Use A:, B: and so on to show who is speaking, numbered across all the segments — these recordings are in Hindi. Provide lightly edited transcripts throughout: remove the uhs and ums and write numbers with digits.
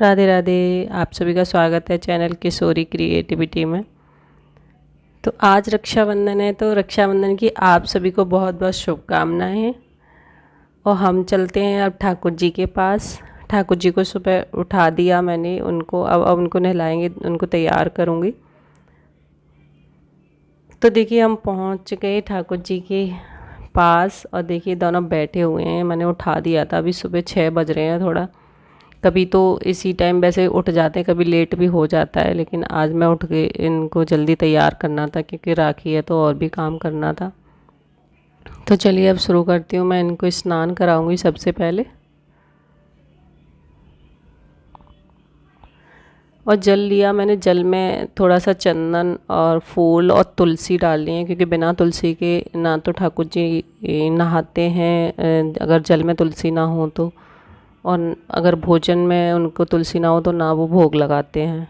A: राधे राधे। आप सभी का स्वागत है चैनल किशोरी क्रिएटिविटी में। तो आज रक्षाबंधन है, तो रक्षाबंधन की आप सभी को बहुत बहुत शुभकामनाएं हैं। और हम चलते हैं अब ठाकुर जी के पास। ठाकुर जी को सुबह उठा दिया मैंने, उनको अब उनको नहलाएंगे, उनको तैयार करूँगी। तो देखिए हम पहुँच गए ठाकुर जी के पास और देखिए दोनों बैठे हुए हैं। मैंने उठा दिया था, अभी सुबह 6 बज रहे हैं। थोड़ा कभी तो इसी टाइम वैसे उठ जाते हैं, कभी लेट भी हो जाता है, लेकिन आज मैं उठ के इनको जल्दी तैयार करना था क्योंकि राखी है तो और भी काम करना था। तो चलिए अब शुरू करती हूँ। मैं इनको स्नान कराऊंगी सबसे पहले। और जल लिया मैंने, जल में थोड़ा सा चंदन और फूल और तुलसी डाल ली है क्योंकि बिना तुलसी के ना तो ठाकुर जी नहाते हैं अगर जल में तुलसी ना हो तो, और अगर भोजन में उनको तुलसी ना हो तो ना वो भोग लगाते हैं।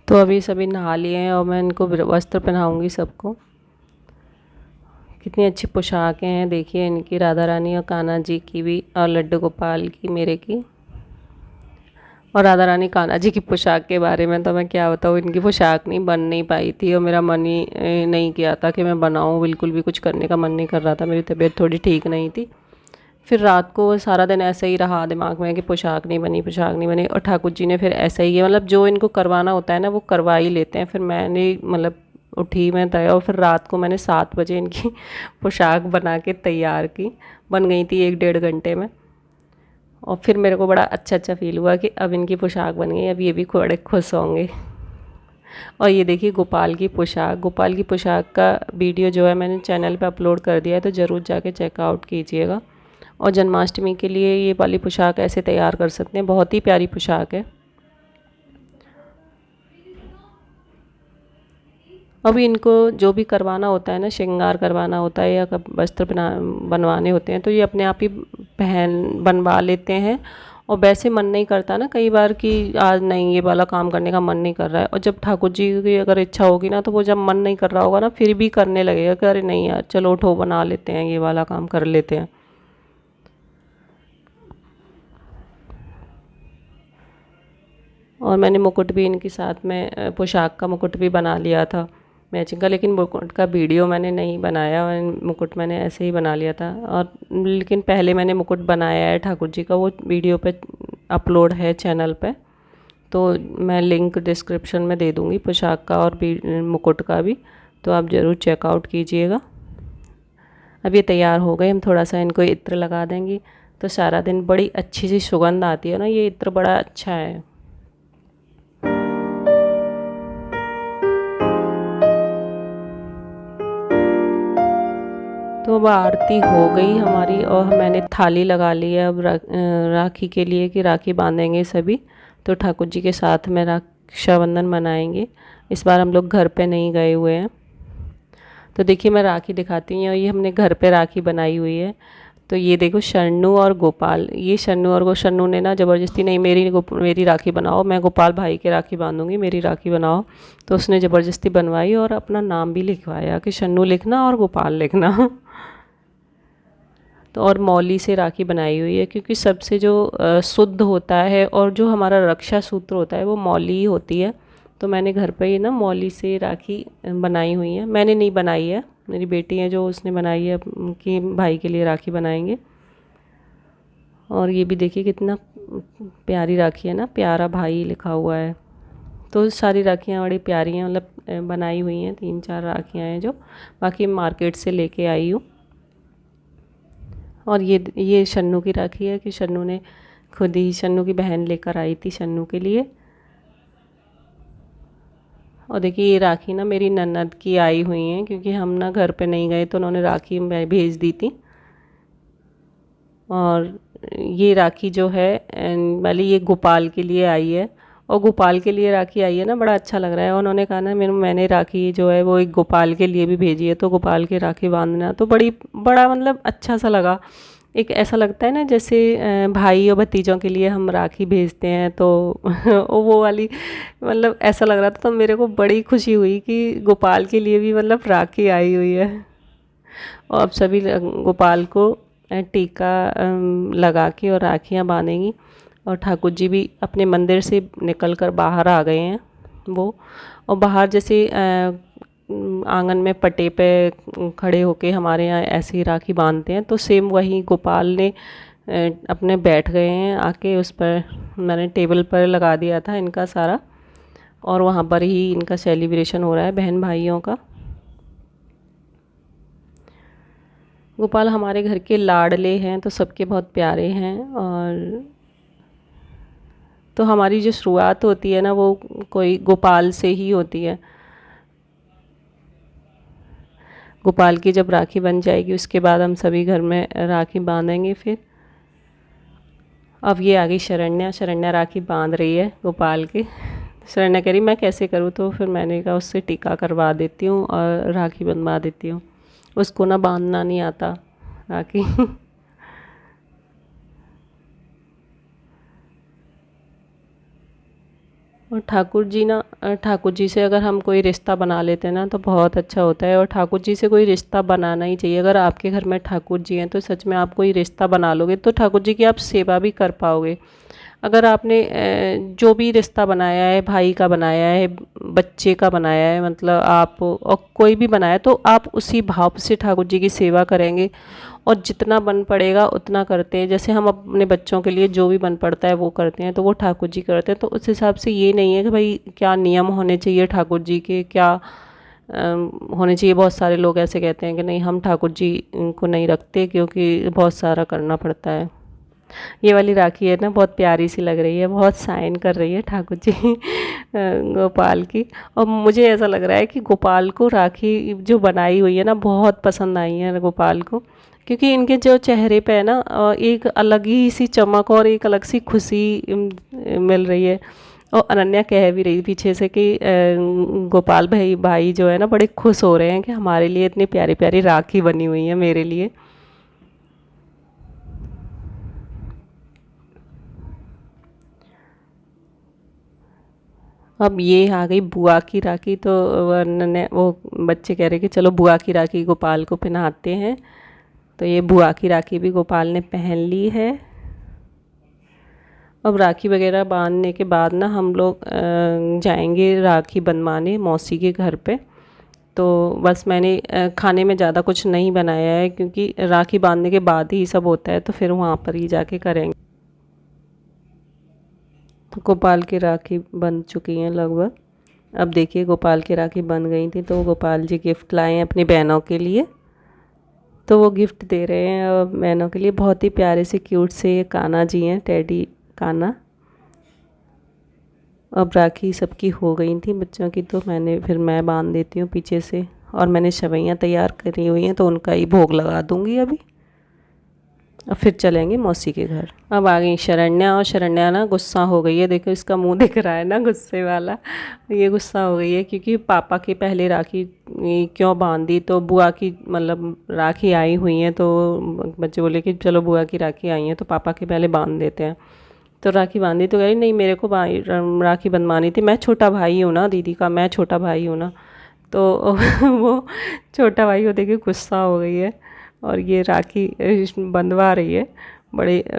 A: तो अभी सभी नहा लिए हैं और मैं इनको वस्त्र पहनाऊंगी सबको। कितनी अच्छी पोशाकें हैं देखिए इनकी, राधा रानी और कान्हा जी की भी, और लड्डू गोपाल की, मेरे की। और राधा रानी कान्हा जी की पोशाक के बारे में तो मैं क्या बताऊँ, इनकी पोशाक नहीं बन नहीं पाई थी और मेरा मन ही नहीं किया था कि मैं बनाऊँ। बिल्कुल भी कुछ करने का मन नहीं कर रहा था, मेरी तबीयत थोड़ी ठीक नहीं थी। फिर रात को सारा दिन ऐसे ही रहा दिमाग में कि पोशाक नहीं बनी, पोशाक नहीं बनी। और ठाकुर जी ने फिर ऐसा ही किया, मतलब जो इनको करवाना होता है ना वो करवा ही लेते हैं। फिर मैंने मतलब उठी मैं तय, और फिर रात को मैंने 7 बजे इनकी पोशाक बना के तैयार की। बन गई थी 1-1.5 घंटे में। और फिर मेरे को बड़ा अच्छा फील हुआ कि अब इनकी पोशाक बन गई, अब ये भी बड़े खुश होंगे। और ये देखिए गोपाल की पोशाक, गोपाल की पोशाक का वीडियो जो है मैंने चैनल पे अपलोड कर दिया है, तो ज़रूर जाके चेकआउट कीजिएगा। और जन्माष्टमी के लिए ये वाली पोशाक ऐसे तैयार कर सकते हैं, बहुत ही प्यारी पोशाक है। अभी इनको जो भी करवाना होता है ना, श्रृंगार करवाना होता है या वस्त्र बनवाने होते हैं, तो ये अपने आप ही बनवा लेते हैं। और वैसे मन नहीं करता ना कई बार कि आज नहीं ये वाला काम करने का मन नहीं कर रहा है, और जब ठाकुर जी की अगर इच्छा होगी ना तो वो जब मन नहीं कर रहा होगा ना फिर भी करने लगेगा कि अरे नहीं यार चलो उठो बना लेते हैं, ये वाला काम कर लेते हैं। और मैंने मुकुट भी इनके साथ में पोशाक का मुकुट भी बना लिया था मैचिंग का, लेकिन मुकुट का वीडियो मैंने नहीं बनाया, मुकुट मैंने ऐसे ही बना लिया था। और लेकिन पहले मैंने मुकुट बनाया है ठाकुर जी का, वो वीडियो पे अपलोड है चैनल पे, तो मैं लिंक डिस्क्रिप्शन में दे दूँगी पोशाक का और मुकुट का भी, तो आप ज़रूर चेकआउट कीजिएगा। अब ये तैयार हो गए, हम थोड़ा सा इनको इत्र लगा देंगे तो सारा दिन बड़ी अच्छी सी सुगंध आती है ना, ये इत्र बड़ा अच्छा है। तो अब आरती हो गई हमारी और मैंने थाली लगा ली है अब राखी के लिए कि राखी बांधेंगे सभी। तो ठाकुर जी के साथ में रक्षाबंधन मनाएंगे। इस बार हम लोग घर पे नहीं गए हुए हैं। तो देखिए मैं राखी दिखाती हूँ, ये हमने घर पे राखी बनाई हुई है। तो ये देखो शन्नू और गोपाल, ये शन्नू और शन्नू ने ना ज़बरदस्ती, नहीं मेरी राखी बनाओ, मैं गोपाल भाई के राखी बांधूंगी, मेरी राखी बनाओ। तो उसने ज़बरदस्ती बनवाई और अपना नाम भी लिखवाया कि शन्नू लिखना और गोपाल लिखना। तो और मौली से राखी बनाई हुई है क्योंकि सबसे जो शुद्ध होता है और जो हमारा रक्षा सूत्र होता है वो मौली ही होती है। तो मैंने घर पे ही ना मौली से राखी बनाई हुई है, मैंने नहीं बनाई है, मेरी बेटी है जो उसने बनाई है, उनकी भाई के लिए राखी बनाएंगे। और ये भी देखिए कितना प्यारी राखी है ना, प्यारा भाई लिखा हुआ है। तो सारी राखियाँ बड़ी प्यारी हैं, मतलब बनाई हुई हैं, 3-4 राखियाँ हैं जो बाकी मार्केट से लेके आई हूँ। और ये शन्नू की राखी है कि शन्नू ने खुद ही, शन्नू की बहन लेकर आई थी शन्नू के लिए। और देखिए ये राखी ना मेरी ननद की आई हुई हैं क्योंकि हम ना घर पे नहीं गए तो उन्होंने राखी भेज दी थी। और ये राखी जो है वाली ये गोपाल के लिए आई है और गोपाल के लिए राखी आई है ना, बड़ा अच्छा लग रहा है। उन्होंने कहा ना मैंने राखी जो है वो एक गोपाल के लिए भी भेजी है, तो गोपाल के राखी बांधना तो बड़ा मतलब अच्छा सा लगा। एक ऐसा लगता है ना जैसे भाई और भतीजों के लिए हम राखी भेजते हैं, तो वो वाली मतलब ऐसा लग रहा था। तो मेरे को बड़ी खुशी हुई कि गोपाल के लिए भी मतलब राखी आई हुई है। और अब सभी गोपाल को टीका लगा के और राखियाँ बांधेंगी। और ठाकुर जी भी अपने मंदिर से निकल कर बाहर आ गए हैं वो। और बाहर जैसे आंगन में पटे पे खड़े होके हमारे यहाँ ऐसे ही राखी बांधते हैं, तो सेम वही गोपाल ने अपने बैठ गए हैं आके उस पर। मैंने टेबल पर लगा दिया था इनका सारा, और वहाँ पर ही इनका सेलिब्रेशन हो रहा है बहन भाइयों का। गोपाल हमारे घर के लाडले हैं, तो सबके बहुत प्यारे हैं। और तो हमारी जो शुरुआत होती है ना वो कोई गोपाल से ही होती है। गोपाल की जब राखी बन जाएगी उसके बाद हम सभी घर में राखी बांधेंगे फिर। अब ये आ गई शरण्या राखी बांध रही है गोपाल की। शरण्या कह रही मैं कैसे करूँ, तो फिर मैंने कहा उससे टीका करवा देती हूँ और राखी बनवा देती हूँ। उसको ना बांधना नहीं आता राखी। और ठाकुर जी से अगर हम कोई रिश्ता बना लेते हैं ना तो बहुत अच्छा होता है। और ठाकुर जी से कोई रिश्ता बनाना ही चाहिए। अगर आपके घर में ठाकुर जी हैं तो सच में आप कोई रिश्ता बना लोगे तो ठाकुर जी की आप सेवा भी कर पाओगे। अगर आपने जो भी रिश्ता बनाया है, भाई का बनाया है, बच्चे का बनाया है, मतलब आप और कोई भी बनाया, तो आप उसी भाव से ठाकुर जी की सेवा करेंगे। और जितना बन पड़ेगा उतना करते हैं। जैसे हम अपने बच्चों के लिए जो भी बन पड़ता है वो करते हैं, तो वो ठाकुर जी करते हैं। तो उस हिसाब से ये नहीं है कि भाई क्या नियम होने चाहिए ठाकुर जी के, क्या होने चाहिए। बहुत सारे लोग ऐसे कहते हैं कि नहीं हम ठाकुर जी को नहीं रखते क्योंकि बहुत सारा करना पड़ता है। ये वाली राखी है ना बहुत प्यारी सी लग रही है, बहुत साइन कर रही है ठाकुर जी गोपाल की। और मुझे ऐसा लग रहा है कि गोपाल को राखी जो बनाई हुई है ना बहुत पसंद आई है गोपाल को, क्योंकि इनके जो चेहरे पे है ना एक अलग ही सी चमक और एक अलग सी खुशी मिल रही है। और अनन्या कह भी रही पीछे से कि गोपाल भाई जो है ना बड़े खुश हो रहे हैं कि हमारे लिए इतनी प्यारी प्यारी राखी बनी हुई है मेरे लिए। अब ये आ गई बुआ की राखी, तो वो बच्चे कह रहे कि चलो बुआ की राखी गोपाल को पहनाते हैं। तो ये बुआ की राखी भी गोपाल ने पहन ली है। अब राखी वगैरह बांधने के बाद ना हम लोग जाएंगे राखी बनवाने मौसी के घर पे। तो बस मैंने खाने में ज़्यादा कुछ नहीं बनाया है क्योंकि राखी बांधने के बाद ही सब होता है, तो फिर वहाँ पर ही जाके करेंगे। तो गोपाल की राखी बन चुकी हैं लगभग। अब देखिए गोपाल की राखी बन गई थी, तो गोपाल जी गिफ्ट लाए हैं अपनी बहनों के लिए। तो वो गिफ्ट दे रहे हैं बहनों के लिए। बहुत ही प्यारे से क्यूट से ये कान्हा जी हैं, टेडी कान्हा। अब राखी सबकी हो गई थी बच्चों की, तो मैं बांध देती हूँ पीछे से। और मैंने सेवइयाँ तैयार करी हुई हैं तो उनका ही भोग लगा दूँगी अभी। अब फिर चलेंगे मौसी के घर। अब आ गई शरण्या, और शरण्या ना गुस्सा हो गई है। देखो इसका मुंह दिख रहा है ना गुस्से वाला। ये गुस्सा हो गई है क्योंकि पापा की पहले राखी क्यों बांधी। तो बुआ की मतलब राखी आई हुई है, तो बच्चे बोले कि चलो बुआ की राखी आई है तो पापा के पहले बांध देते हैं। तो राखी बांधी तो कह रही नहीं मेरे को राखी बंधवानी थी, मैं छोटा भाई हूँ ना दीदी का, मैं छोटा भाई हूँ ना। तो वो छोटा भाई को देखे गुस्सा हो गई है और ये राखी बंधवा रही है।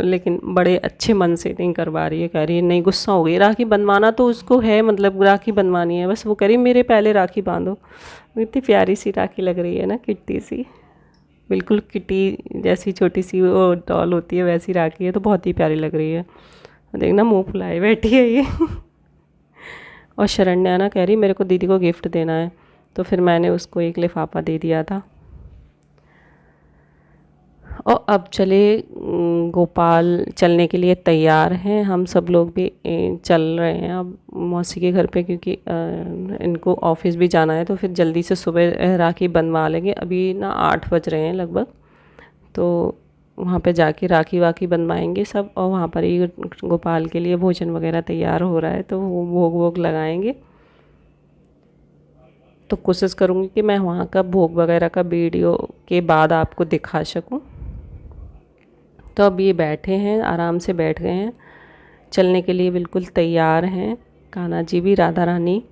A: लेकिन बड़े अच्छे मन से नहीं करवा रही है। कह रही है नहीं, गुस्सा हो गई। राखी बंधवाना तो उसको है, मतलब राखी बंधवानी है, बस वो कह रही मेरे पहले राखी बांधो। इतनी प्यारी सी राखी लग रही है ना, किट्टी सी, बिल्कुल किटी जैसी छोटी सी वो डॉल होती है वैसी राखी है। तो बहुत ही प्यारी लग रही है। देखना मुँह फुलाए बैठी है ये। और शरण्या ना कह रही मेरे को दीदी को गिफ्ट देना है, तो फिर मैंने उसको एक लिफाफा दे दिया था। और अब चले गोपाल चलने के लिए तैयार हैं। हम सब लोग भी चल रहे हैं अब मौसी के घर पे, क्योंकि इनको ऑफिस भी जाना है। तो फिर जल्दी से सुबह राखी बनवा लेंगे। अभी ना 8 बज रहे हैं लगभग। तो वहाँ पे जाके राखी वाखी बनवाएंगे सब, और वहाँ पर ही गोपाल के लिए भोजन वगैरह तैयार हो रहा है, तो वो भोग वोग लगाएंगे। तो कोशिश करूँगी कि मैं वहाँ का भोग वगैरह का वीडियो के बाद आपको दिखा सकूँ। तो अब ये बैठे हैं, आराम से बैठ गए हैं, चलने के लिए बिल्कुल तैयार हैं, कान्हा जी भी, राधा रानी।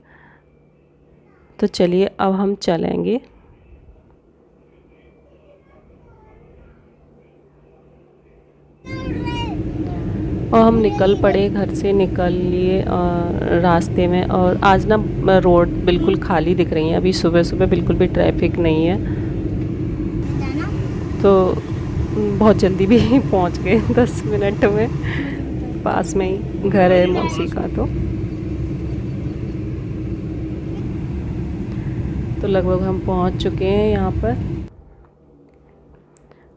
A: तो चलिए अब हम चलेंगे। और हम निकल पड़े, घर से निकल लिए रास्ते में। और आज ना रोड बिल्कुल खाली दिख रही है, अभी सुबह सुबह बिल्कुल भी ट्रैफिक नहीं है, तो बहुत जल्दी भी पहुंच गए 10 मिनट में। पास में ही घर है मौसी का, तो लगभग हम पहुंच चुके हैं यहाँ पर।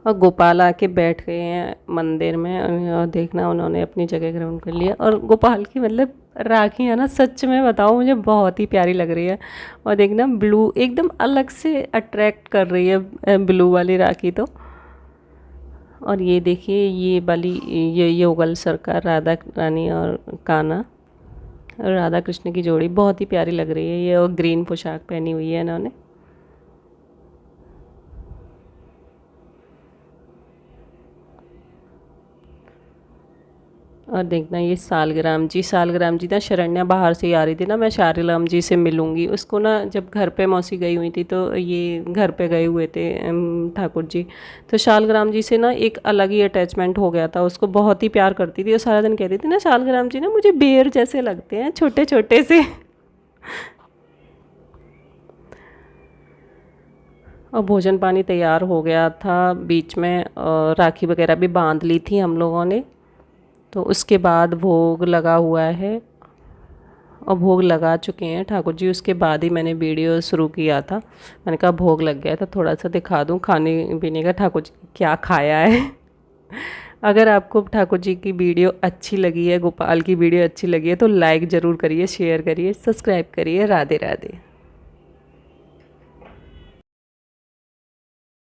A: और गोपाल आके बैठ गए हैं मंदिर में, और देखना उन्होंने अपनी जगह ग्रहण कर लिया। और गोपाल की मतलब राखी है ना, सच में बताऊँ मुझे बहुत ही प्यारी लग रही है। और देखना ब्लू एकदम अलग से अट्रैक्ट कर रही है ब्लू वाली राखी तो। और ये देखिए ये वाली ये युगल सरकार, राधा रानी और कान्हा, राधा कृष्ण की जोड़ी बहुत ही प्यारी लग रही है ये। और ग्रीन पोशाक पहनी हुई है इन्होंने। और देखना ये सालग्राम जी ना, शरण्या बाहर से ही आ रही थी ना, मैं शालीग्राम जी से मिलूंगी उसको ना। जब घर पे मौसी गई हुई थी तो ये घर पे गए हुए थे ठाकुर जी, तो शालीग्राम जी से ना एक अलग ही अटैचमेंट हो गया था, उसको बहुत ही प्यार करती थी। और सारा दिन कहती थी ना, शालीग्राम जी ना मुझे बेर जैसे लगते हैं, छोटे छोटे से। और भोजन पानी तैयार हो गया था बीच में, और राखी वगैरह भी बांध ली थी हम लोगों ने। तो उसके बाद भोग लगा हुआ है, और भोग लगा चुके हैं ठाकुर जी। उसके बाद ही मैंने वीडियो शुरू किया था। मैंने कहा भोग लग गया था, थोड़ा सा दिखा दूं खाने पीने का, ठाकुर जी क्या खाया है। अगर आपको ठाकुर जी की वीडियो अच्छी लगी है, गोपाल की वीडियो अच्छी लगी है, तो लाइक ज़रूर करिए, शेयर करिए, सब्सक्राइब करिए। राधे राधे।